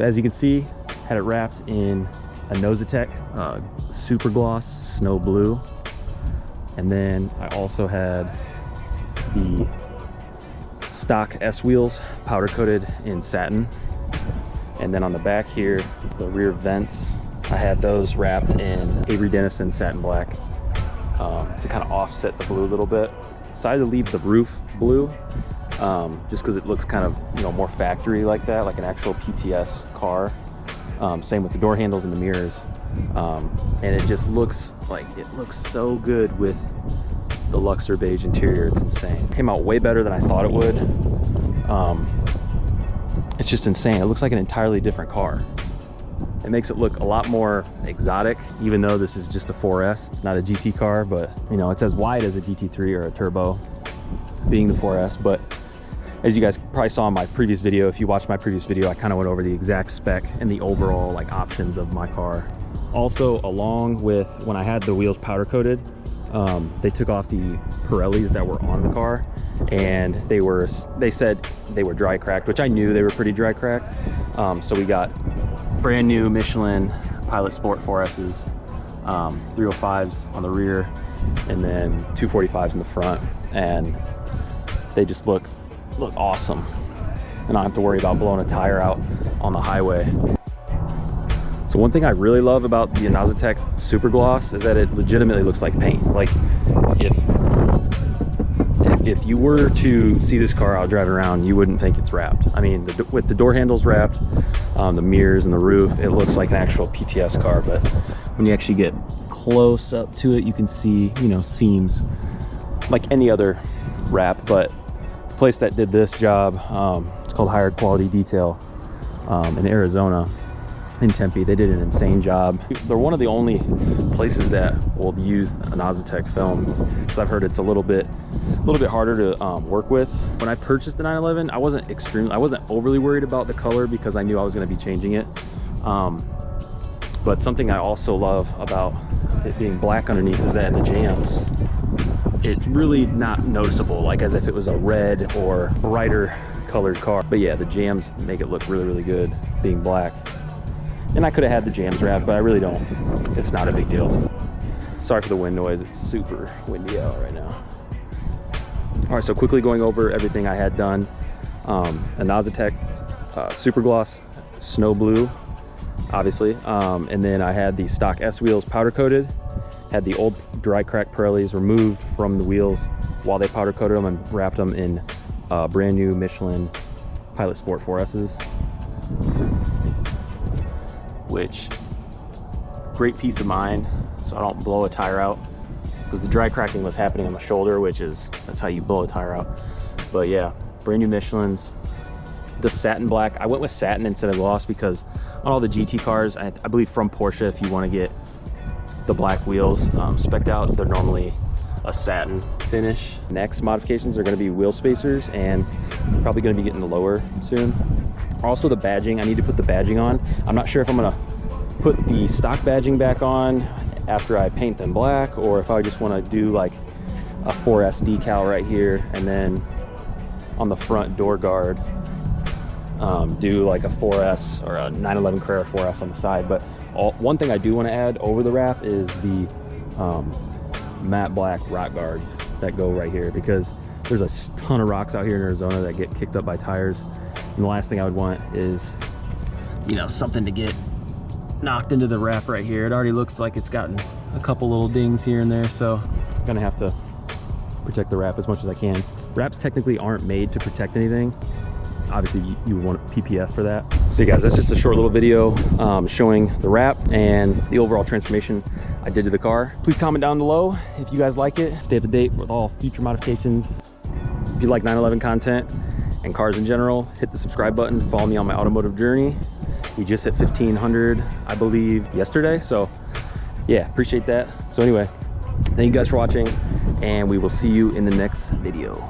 So as you can see, had it wrapped in a Nosatec super gloss snow blue, and then I also had the stock S wheels powder coated in satin, and then on the back here, the rear vents, I had those wrapped in Avery Dennison satin black to kind of offset the blue a little bit. Decided to leave the roof blue just because it looks kind of, you know, more factory like that, like an actual PTS car. Same with the door handles and the mirrors, and it just looks like it looks so good with the Luxor beige interior. It's insane. Came out way better than I thought it would. It's just insane. It looks like an entirely different car. It makes it look a lot more exotic, even though this is just a 4S. It's not a GT car, but you know, it's as wide as a GT3 or a turbo, being the 4S. But as you guys probably saw in my previous video, if you watched my previous video, I kind of went over the exact spec and the overall like options of my car. Also, along with when I had the wheels powder coated, they took off the Pirellis that were on the car, and they said they were dry cracked, which I knew they were pretty dry cracked. So we got brand new Michelin Pilot Sport 4Ss, 305s on the rear, and then 245s in the front, and they just look awesome, and I don't have to worry about blowing a tire out on the highway. So one thing I really love about the Nosatec Super Gloss is that it legitimately looks like paint. Like if you were to see this car out driving around, you wouldn't think it's wrapped. I mean, with the door handles wrapped, the mirrors and the roof, it looks like an actual PTS car. But when you actually get close up to it, you can see, you know, seams like any other wrap. But the place that did this job, it's called Higher Quality Detail in Arizona, in Tempe. They did an insane job. They're one of the only places that will use a Nosatec film, because I've heard it's a little bit harder to work with. When I purchased the 911, I wasn't overly worried about the color because I knew I was going to be changing it. But something I also love about it being black underneath is that in the jams, it's really not noticeable, like as if it was a red or brighter colored car. But yeah, the jams make it look really, really good being black. And I could have had the jams wrapped, but I really don't. It's not a big deal. Sorry for the wind noise. It's super windy out right now. All right, so quickly going over everything I had done. A Nosatec Super Gloss Snow Blue, obviously. And then I had the stock S wheels powder coated. Had the old dry crack Pirellis removed from the wheels while they powder coated them and wrapped them in brand new Michelin Pilot Sport 4Ss. Which, great peace of mind, so I don't blow a tire out, because the dry cracking was happening on the shoulder, that's how you blow a tire out. But yeah, brand new Michelins. The satin black, I went with satin instead of gloss because on all the GT cars, I believe from Porsche, if you want to get the black wheels spec'd out, they're normally a satin finish. Next modifications are going to be wheel spacers, and probably going to be getting the lower soon. Also the badging, I need to put the badging on. I'm not sure if I'm gonna put the stock badging back on after I paint them black, or if I just wanna do like a 4S decal right here, and then on the front door guard, do like a 4S or a 911 Carrera 4S on the side. But one thing I do wanna add over the wrap is the matte black rock guards that go right here, because there's a ton of rocks out here in Arizona that get kicked up by tires. And the last thing I would want is, you know, something to get knocked into the wrap right here. It already looks like it's gotten a couple little dings here and there, so I'm gonna have to protect the wrap as much as I can. Wraps technically aren't made to protect anything. Obviously you would want PPF for that. So you guys, that's just a short little video showing the wrap and the overall transformation I did to the car. Please comment down below if you guys like it. Stay up to date with all future modifications. If you like 911 content and cars in general, hit the subscribe button. Follow me on my automotive journey. We just hit 1,500, I believe, yesterday. So yeah, appreciate that. So anyway, thank you guys for watching, and we will see you in the next video.